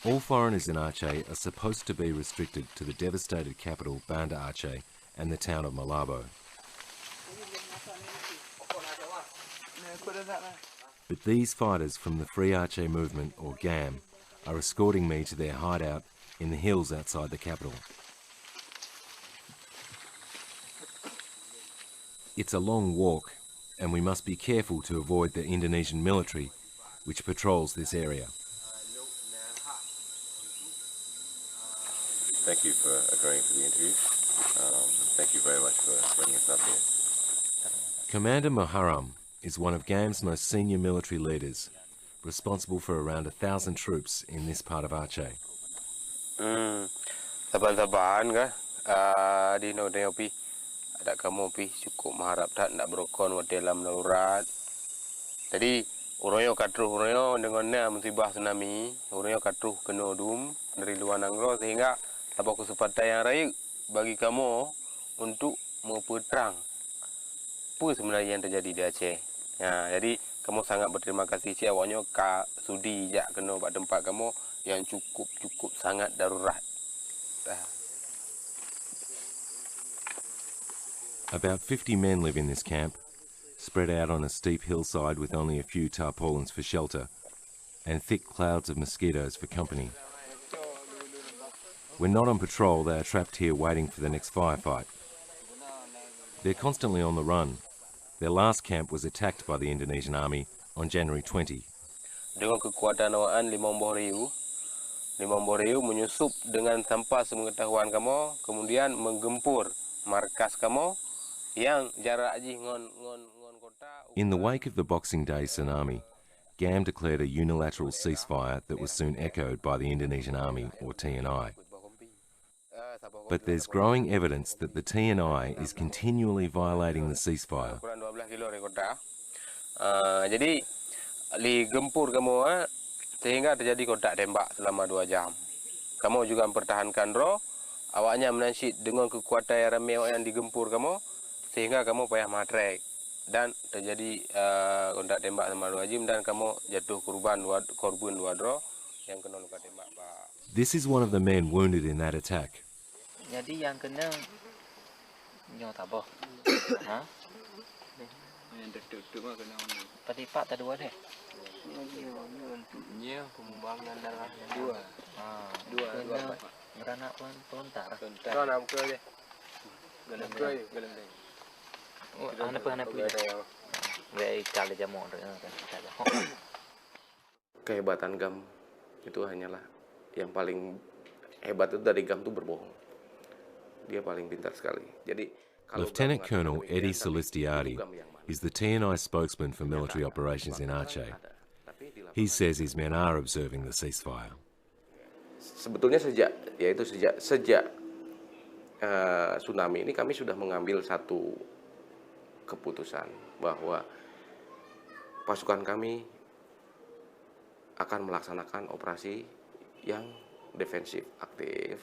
All foreigners in Aceh are supposed to be restricted to the devastated capital Banda Aceh and the town of Malabo. But these fighters from the Free Aceh Movement, or GAM, are escorting me to their hideout in the hills outside the capital. It's a long walk, and we must be careful to avoid the Indonesian military, which patrols this area. Thank you for agreeing for the interview. Thank you very much for bringing us up here. Commander Muharram is one of GAM's most senior military leaders, responsible for around 1,000 troops in this part of Aceh. Saban-saban kan, di Nodeopi ada kamu pi cukup mengharap tak nak berokon dalam darurat. Jadi uroyo katruh uroyo dengan musibah tsunami, uroyo katruh kena dum dari luar Nangro sehingga dapat kesempatan yang baik bagi kamu untuk memperterang apa sebenarnya yang terjadi di Aceh. Ya, jadi kamu sangat berterima kasih cik awaknya ka sudi jak kena buat tempat kamu yang cukup sangat darurat. About 50 men live in this camp, spread out on a steep hillside with only a few tarpaulins for shelter and thick clouds of mosquitoes for company. When not on patrol, they are trapped here waiting for the next firefight. They're constantly on the run. Their last camp was attacked by the Indonesian army on January 20. Dengan kekuatan awaan 50.000 menyusup dengan tanpa sepengetahuan kamu, kemudian menggempur markas kamu yang jarak ngon kota. In the wake of the Boxing Day tsunami, GAM declared a unilateral ceasefire that was soon echoed by the Indonesian Army, or TNI. But there's growing evidence that the TNI is continually violating the ceasefire. Jadi, digempur kamu sehingga terjadi kontak tembak selama 2 jam. Kamu juga mempertahankan roh, awaknya menansyid dengan kekuatan yang ramai yang digempur kamu, sehingga kamu payah matrek. Dan terjadi kontak tembak selama 2 jam dan kamu jatuh korban 2 roh yang kena luka tembak, Pak. This is one of the men wounded in that attack. Jadi yang kena nyo taboh. Ha? Yang tuk mah kena ono. Tadi Pak tadi dua deh. Nyo pembuangan darah dua. Dua Pak. Beranak pelontar. Kau nak buka deh. Gelem. Oh, anak apa? Wei kali jamon kan. Kehebatan GAM itu hanyalah yang paling hebat itu dari GAM itu berbohong. Dia paling pintar sekali. Jadi Lieutenant Colonel Eddie Solistiardi is the TNI spokesman for military operations in Aceh. He says his men are observing the ceasefire. Sebetulnya sejak tsunami ini kami sudah mengambil satu keputusan bahwa pasukan kami akan melaksanakan operasi yang defensif aktif.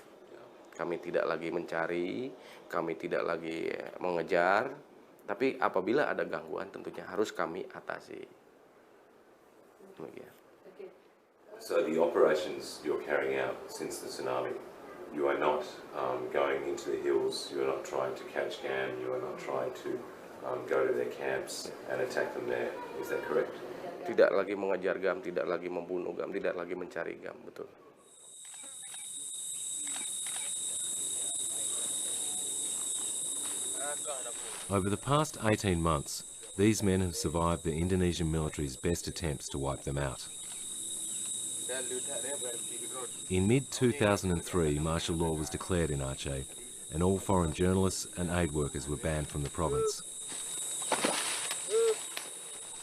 Kami tidak lagi mencari, kami tidak lagi mengejar, tapi apabila ada gangguan tentunya harus kami atasi. Demikian. So the operations you're carrying out since the tsunami, you are not going into the hills, you are not trying to catch GAM, you are not trying to go to their camps and attack them there. Is that correct? Tidak lagi mengejar GAM, tidak lagi membunuh GAM, tidak lagi mencari GAM, betul. Over the past 18 months, these men have survived the Indonesian military's best attempts to wipe them out. In mid-2003, martial law was declared in Aceh, and all foreign journalists and aid workers were banned from the province.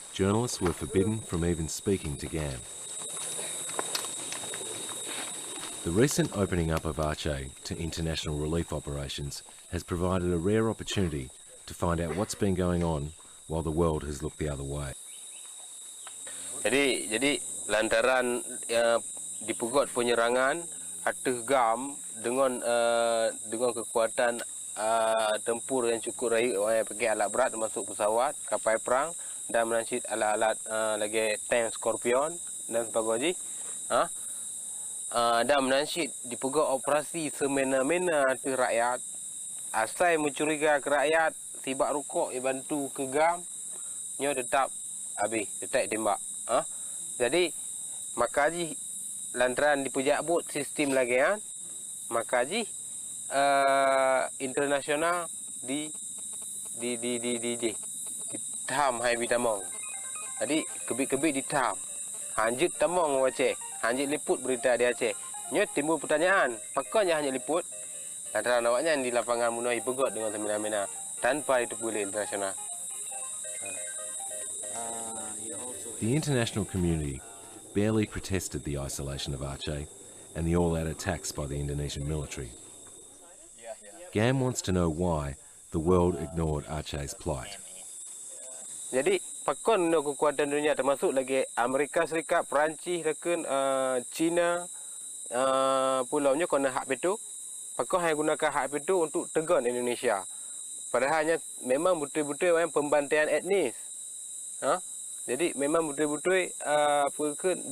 Journalists were forbidden from even speaking to GAM. The recent opening up of Aceh to international relief operations has provided a rare opportunity to find out what's been going on while the world has looked the other way. Jadi lantaran dipegot penyerangan atas GAM dengan kekuatan tempur yang cukup raih, pakai alat berat termasuk pesawat, kapal perang dan menansyid alat-alat lagi tank Scorpion dan sebagainya. dan menansyid dipegak operasi semena-mena ke rakyat. Asal mencuriga ke rakyat, sibak rukuk, bantu ke gam, nyo tetap habis, tetap tembak. Jadi, maka ji lantaran dipujak but sistem lagi kan, maka ji internasional di taham hai bitamong. Jadi kebik-kebik ditaham. Hanjut tamong Aceh, hanjut liput berita di Aceh. Nyo timbul pertanyaan, pakanya hanya liput? Lantaran awaknya di lapangan munai pegot dengan semena-mena tanpa ditepuli internasional. The international community barely protested the isolation of Aceh and the all-out attacks by the Indonesian military. GAM wants to know why the world ignored Aceh's plight. Jadi, pakon no kekuatan dunia termasuk lagi Amerika Serikat, Perancis, rekan China, pulaunya kena hak veto. Pakon hanya gunakan hak veto untuk tegan Indonesia. Padahalnya memang betul-betul yang pembantaian etnis. Jadi memang betul-betul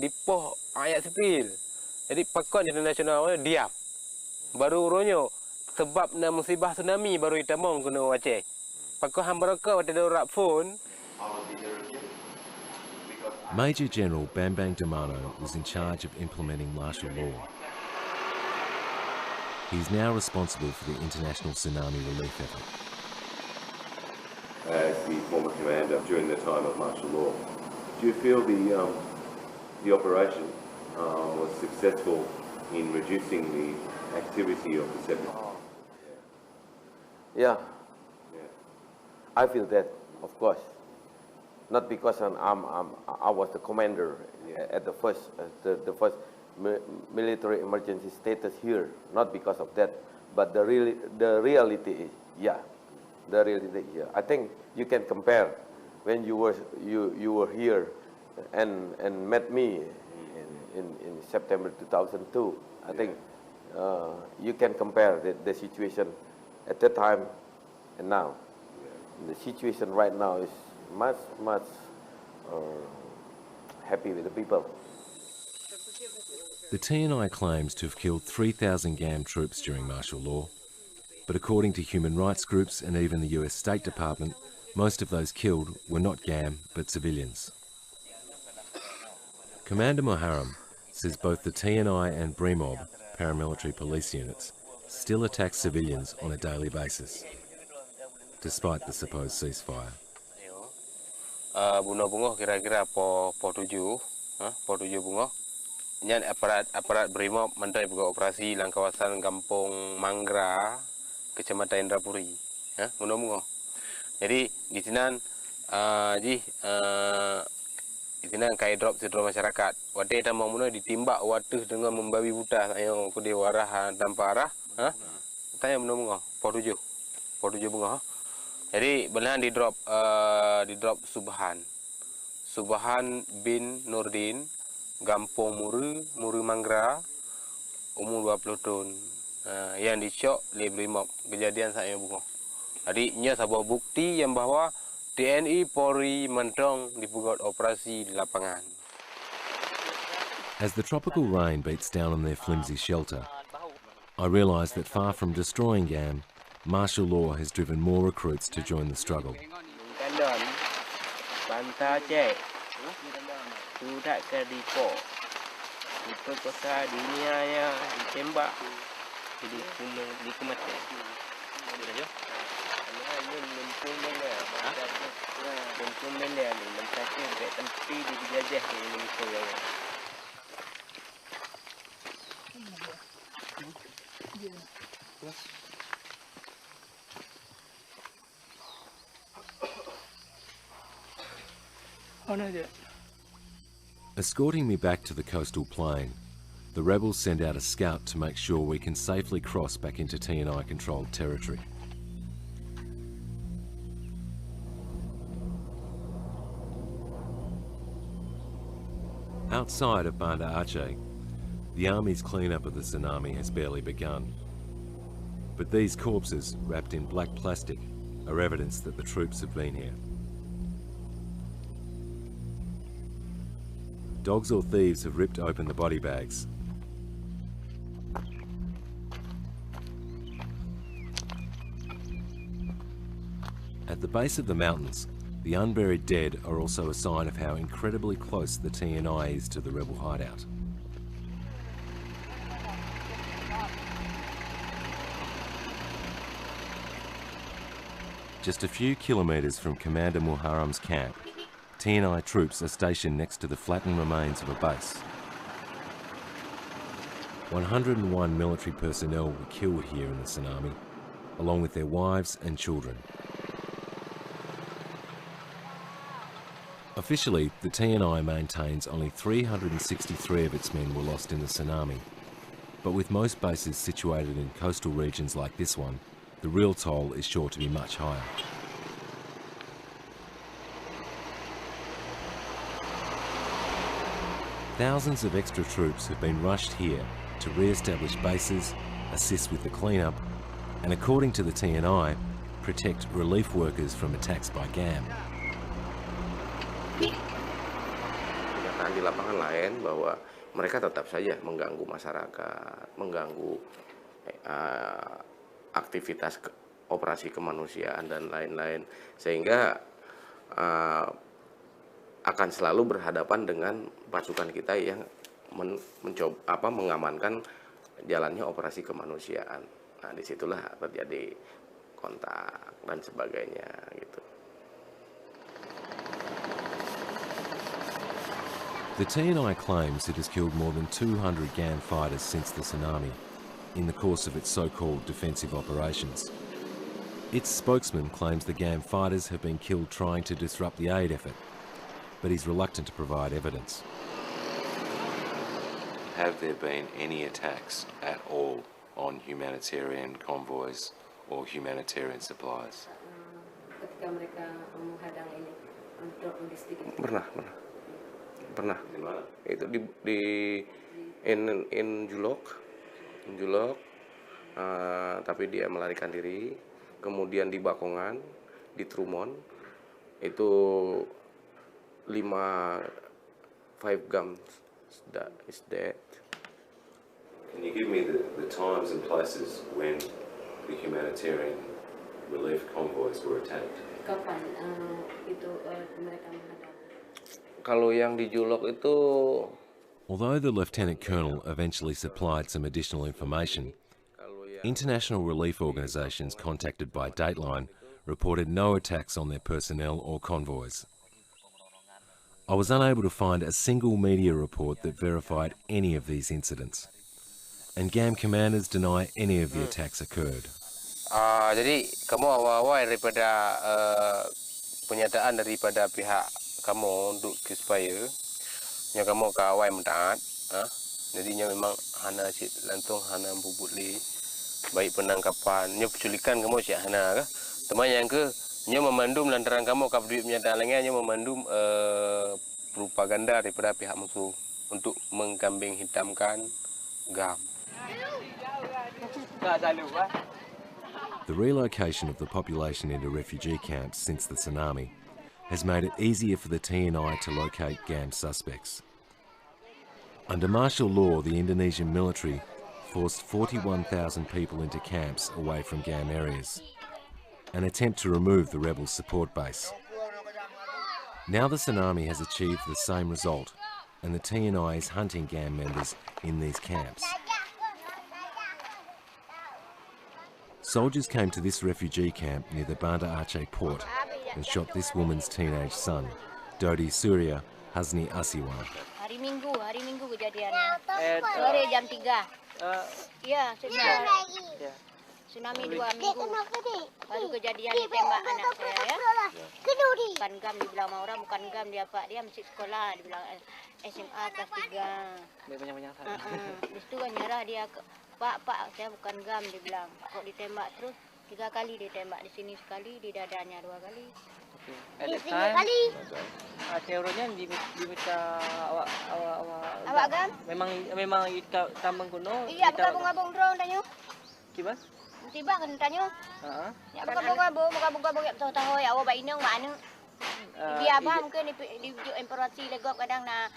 dipoh ayat sipil. Jadi pakon internasional diam. Baru uronyo sebab na musibah tsunami baru itamong kena Aceh. Pakon hambaraka wate dorak phone. Major General Bambang Damano was in charge of implementing martial law. He is now responsible for the international tsunami relief effort. As the former commander during the time of martial law, do you feel the operation was successful in reducing the activity of the 70s? Yeah, I feel that, of course. Not because I was the commander at the first military emergency status here. Not because of that, but the reality is, yeah, the reality is, yeah. I think you can compare when you were here and met me in September 2002. I think you can compare the situation at that time and now. The situation right now is much happy with the people. The TNI claims to have killed 3,000 GAM troops during martial law, but according to human rights groups and even the US State Department, most of those killed were not GAM but civilians. Commander Muharram says both the TNI and BRIMOB, paramilitary police units, still attack civilians on a daily basis, despite the supposed ceasefire. Bunga kira-kira po 7 bunga. Nyan aparat BRIMOB mentai buka operasi dalam kawasan Kampung Manggra, Kecamatan Indrapuri. Bunga. Jadi di sini di sini kai drop sidro masyarakat. Wadai tambang muna ditimbak watuh dengan membabi buta ayo kude warahan tanpa arah. Tanya bunga po 7 bunga. Jadi belahan di drop Subhan bin Nurdin, Gampong Muri Manggra, umur 20 tahun. Yang dicok oleh BRIMOB kejadian saya bunga. Jadi nya sebuah bukti yang bahwa TNI Polri mentong dibuat operasi di lapangan. As the tropical rain beats down on their flimsy shelter, I realise that far from destroying GAM, martial law has driven more recruits to join the struggle. Escorting me back to the coastal plain, the rebels send out a scout to make sure we can safely cross back into TNI-controlled territory. Outside of Banda Aceh, the army's cleanup of the tsunami has barely begun. But these corpses, wrapped in black plastic, are evidence that the troops have been here. Dogs or thieves have ripped open the body bags. At the base of the mountains, the unburied dead are also a sign of how incredibly close the TNI is to the rebel hideout. Just a few kilometres from Commander Muharram's camp, TNI troops are stationed next to the flattened remains of a base. 101 military personnel were killed here in the tsunami, along with their wives and children. Officially, the TNI maintains only 363 of its men were lost in the tsunami, but with most bases situated in coastal regions like this one, the real toll is sure to be much higher. Thousands of extra troops have been rushed here to re-establish bases, assist with the cleanup, and according to the TNI, protect relief workers from attacks by GAM. Kenyataan di lapangan lain bahwa mereka tetap saja mengganggu masyarakat, mengganggu aktivitas operasi kemanusiaan dan lain-lain, sehingga akan selalu berhadapan dengan pasukan kita yang mencoba mengamankan jalannya operasi kemanusiaan. Nah, disitulah terjadi kontak dan sebagainya gitu. The TNI claims it has killed more than 200 GAM fighters since the tsunami in the course of its so-called defensive operations. Its spokesman claims the GAM fighters have been killed trying to disrupt the aid effort, but he's reluctant to provide evidence. Have there been any attacks at all on humanitarian convoys or humanitarian supplies? Ketika mereka menghadang ini untuk mendistribusi. Pernah. Itu di in Julok, tapi dia melarikan diri. Kemudian di Bakongan, di Trumon, itu 5 GAM is dead. Can you give me the times and places when the humanitarian relief convoys were attacked? Kapan itu mereka menghadang? Kalau yang di Julok itu, although the Lieutenant Colonel eventually supplied some additional information, international relief organisations contacted by Dateline reported no attacks on their personnel or convoys. I was unable to find a single media report that verified any of these incidents, and GAM commanders deny any of the attacks occurred. Jadi kamu awal-awal daripada pernyataan daripada pihak kamu untuk supaya nya kamu ka awal mentaat, jadinya memang hana cik lantung hana bubut li baik penangkapan nya penculikan kamu cik hana ke teman yang ke nya memandum lantaran kamu ka duit pernyataan lainnya nya memandum propaganda daripada pihak musuh untuk mengkambing hitamkan GAM. The relocation of the population into refugee camps since the tsunami has made it easier for the TNI to locate GAM suspects. Under martial law, the Indonesian military forced 41,000 people into camps away from GAM areas, an attempt to remove the rebels' support base. Now the tsunami has achieved the same result, and the TNI is hunting GAM members in these camps. Soldiers came to this refugee camp near the Banda Aceh port and shot this woman's teenage son, Dodi Surya Hasni Asiwan. Hari Minggu kejadiannya. Sore jam 3. Iya, tsunami 2 minggu. Baru kejadian ditembak anak saya ya. Bukan GAM dibilang sama orang, bukan GAM dia Pak, dia masih sekolah, dibilang SMA kelas 3. Banyak-banyak Di situ kan nyerah dia, Pak, saya bukan GAM, dia bilang. Kok ditembak terus? 3 kali ditembak, di sini sekali, di dadanya 2 kali. Di sini kali. Teorinya diminta awak GAM? Memang tambang kuno. Iya, bergabung-gabung drone tanya. Gimana? Tiba kan tanya. Ya bergabung-gabung ya tahu ya awak bainang mana. Dia apa mungkin di informasi legok kadang na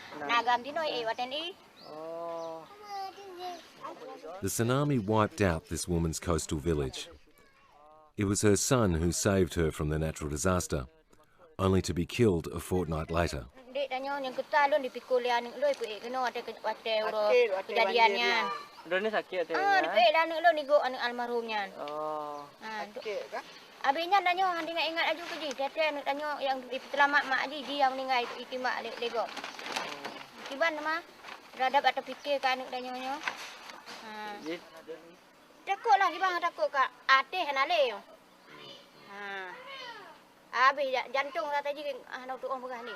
GAM tino wateni. Oh. The tsunami wiped out this woman's coastal village. It was her son who saved her from the natural disaster, only to be killed a fortnight later. Dek tanya yang getah lu dipikul ya ning lu ipu kena ada kejadiannya. Udah ni sakit Dipik dah ning lu nigo anu almarhumnya. Oh. Sakit kah? Abisnya tanya hang ingat aju ke ji. Tete tanya yang selamat mak ji dia meninggal itu mak lego. Tiban mah rada tak terfikir kan tanya nya. Takutlah di bang takut kak ateh nale yo. Habis jantung kata ji nak tu orang pegah ni.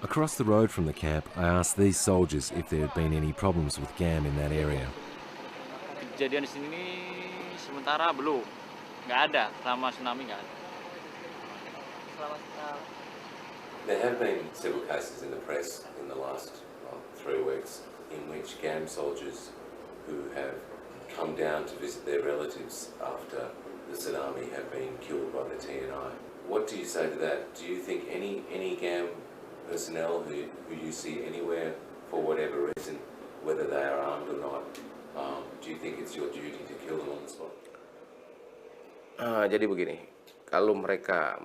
Across the road from the camp, I asked these soldiers if there had been any problems with GAM in that area. Kejadian di sini sementara belum. Nggak ada, selama tsunami nggak ada. There have been several cases in the press in the last 3 weeks in which GAM soldiers who have come down to visit their relatives after the tsunami have been killed by the TNI. What do you say to that? Do you think any GAM personnel who you see anywhere for whatever reason, whether they are armed or not, do you think it's your duty to kill them on the spot? Jadi begini, kalau mereka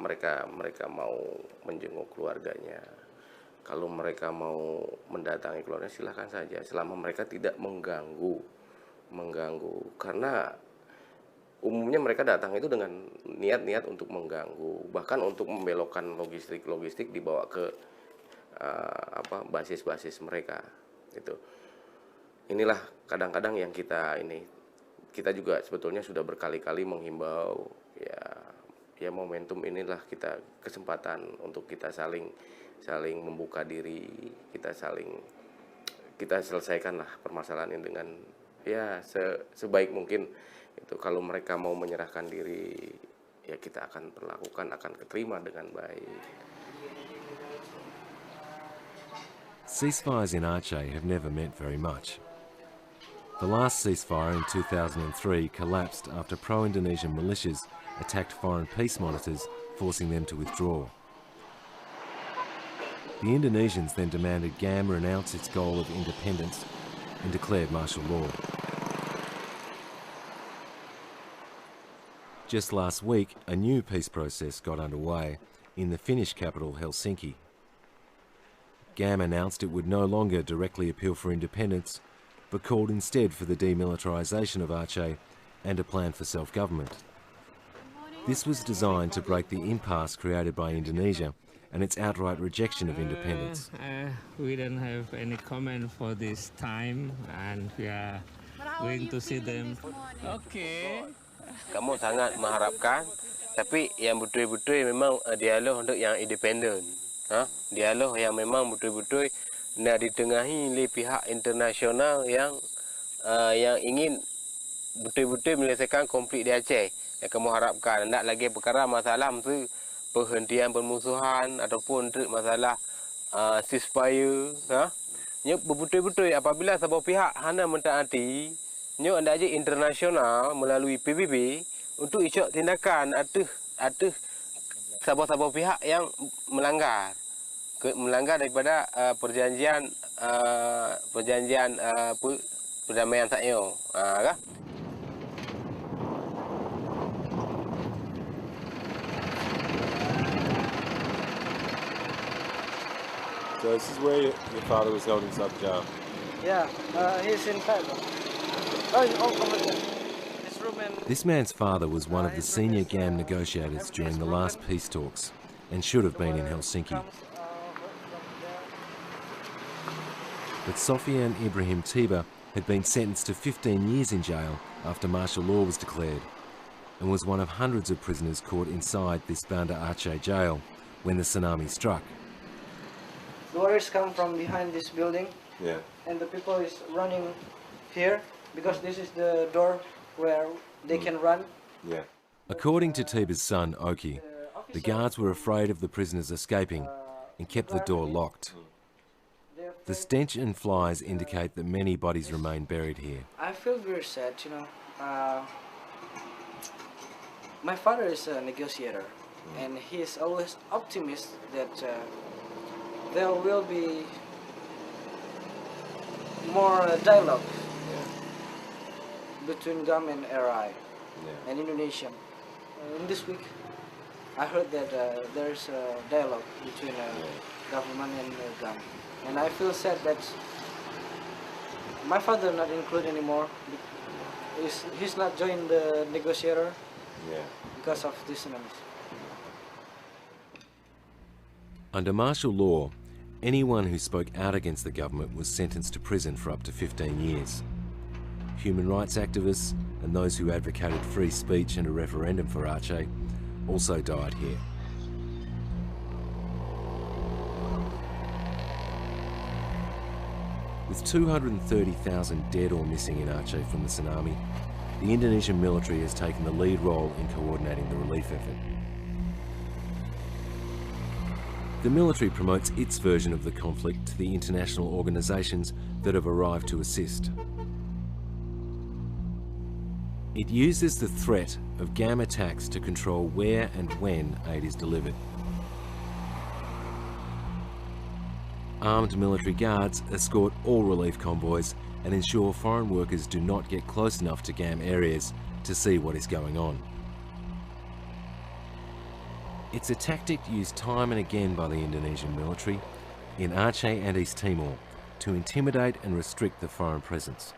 mau menjenguk keluarganya, kalau mereka mau mendatangi keluarga, silahkan saja, selama mereka tidak mengganggu, karena umumnya mereka datang itu dengan niat-niat untuk mengganggu, bahkan untuk membelokkan logistik dibawa ke basis-basis mereka. Itu. Inilah kadang-kadang yang kita juga sebetulnya sudah berkali-kali menghimbau, ya momentum inilah kesempatan untuk kita saling membuka diri, kita selesaikanlah permasalahan ini dengan sebaik mungkin. Itu kalau mereka mau menyerahkan diri, ya kita akan keterima dengan baik. Ceasefires in Aceh have never meant very much. The last ceasefire in 2003 collapsed after pro-Indonesian militias attacked foreign peace monitors, forcing them to withdraw. The Indonesians then demanded GAM renounce its goal of independence and declared martial law. Just last week, a new peace process got underway in the Finnish capital, Helsinki. GAM announced it would no longer directly appeal for independence, but called instead for the demilitarisation of Aceh and a plan for self-government. This was designed to break the impasse created by Indonesia and its outright rejection of independence. We don't have any comment for this time, and we are going to see them. Okay. Kamu sangat mengharapkan, tapi yang betul-betul memang dialog untuk yang independen. Dialog yang memang betul-betul nak ditengahi oleh pihak internasional yang ingin betul-betul menyelesaikan konflik di Aceh. Yang kamu harapkan, nak lagi perkara masalah mesti perhentian permusuhan ataupun masalah ceasefire. Nya betul-betul apabila sebuah pihak hanya mentaati, nya ada aja internasional melalui PBB untuk isyak tindakan atas sebuah pihak yang melanggar daripada perjanjian perdamaian saknyo. Kan? So this is where your father was held inside the jail? Yeah, he's in prison. This man's father was one of the senior GAM negotiators during the last peace talks and should have been in Helsinki. But Sofian Ibrahim Tiba had been sentenced to 15 years in jail after martial law was declared and was one of hundreds of prisoners caught inside this Banda Aceh jail when the tsunami struck. The waters come from behind this building, and the people is running here because this is the door where they can run. According to Tiba's son, Oki, the guards were afraid of the prisoners escaping and kept the door locked. The stench and flies indicate that many bodies remain buried here. I feel very sad, my father is a negotiator, and he is always optimistic that there will be more dialogue between GAM and RI and Indonesian. In this week, I heard that there's a dialogue between government and GAM, and I feel sad that my father not included anymore. He's not joined the negotiator because of this tsunamis. Under martial law, anyone who spoke out against the government was sentenced to prison for up to 15 years. Human rights activists and those who advocated free speech and a referendum for Aceh also died here. With 230,000 dead or missing in Aceh from the tsunami, the Indonesian military has taken the lead role in coordinating the relief effort. The military promotes its version of the conflict to the international organisations that have arrived to assist. It uses the threat of GAM attacks to control where and when aid is delivered. Armed military guards escort all relief convoys and ensure foreign workers do not get close enough to GAM areas to see what is going on. It's a tactic used time and again by the Indonesian military in Aceh and East Timor to intimidate and restrict the foreign presence.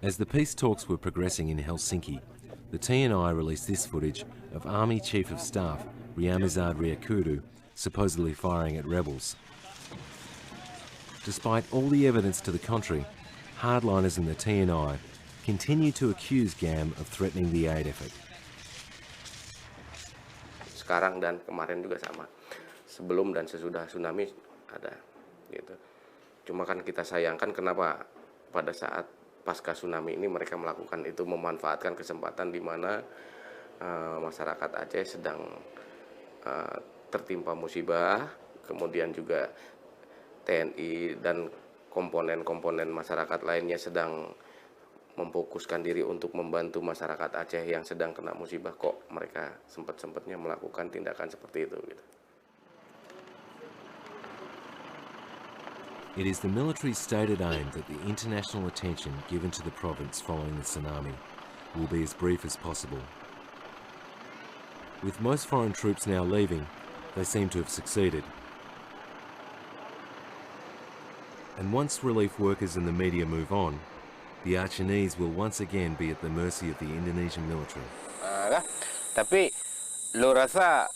As the peace talks were progressing in Helsinki, the TNI released this footage of Army Chief of Staff Riamizard Riyakudu supposedly firing at rebels. Despite all the evidence to the contrary, hardliners in the TNI continue to accuse GAM of threatening the aid effort. Sekarang dan kemarin juga sama, sebelum dan sesudah tsunami ada, gitu. Cuma kan kita sayangkan kenapa pada saat pasca tsunami ini mereka melakukan itu, memanfaatkan kesempatan di mana masyarakat Aceh sedang tertimpa musibah, kemudian juga TNI dan komponen-komponen masyarakat lainnya sedang memfokuskan diri untuk membantu masyarakat Aceh yang sedang kena musibah, kok mereka sempat-sempatnya melakukan tindakan seperti itu gitu. It is the military's stated aim that the international attention given to the province following the tsunami will be as brief as possible. With most foreign troops now leaving, they seem to have succeeded. And once relief workers and the media move on, the Acehnese will once again be at the mercy of the Indonesian military. Tapi lo rasa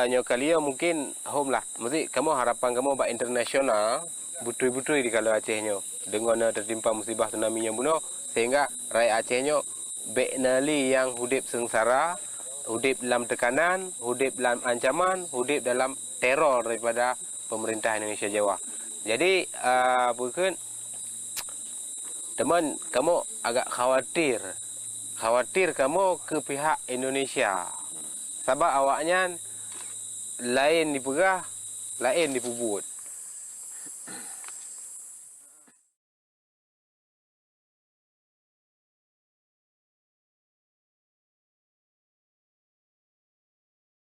nyokalia mungkin home lah. Mesti kamu harapan kamu bak internasional butui-butui di kalau Acehnyo dengan tertimpa musibah tsunami yang bunuh sehingga rakyat Acehnyo beknali yang hudip sengsara, hudip dalam tekanan, hudip dalam ancaman, hudip dalam teror daripada pemerintah Indonesia Jawa. Jadi bukan teman, kamu agak khawatir kamu ke pihak Indonesia. Sebab awaknya lain dipegah, lain dipubut.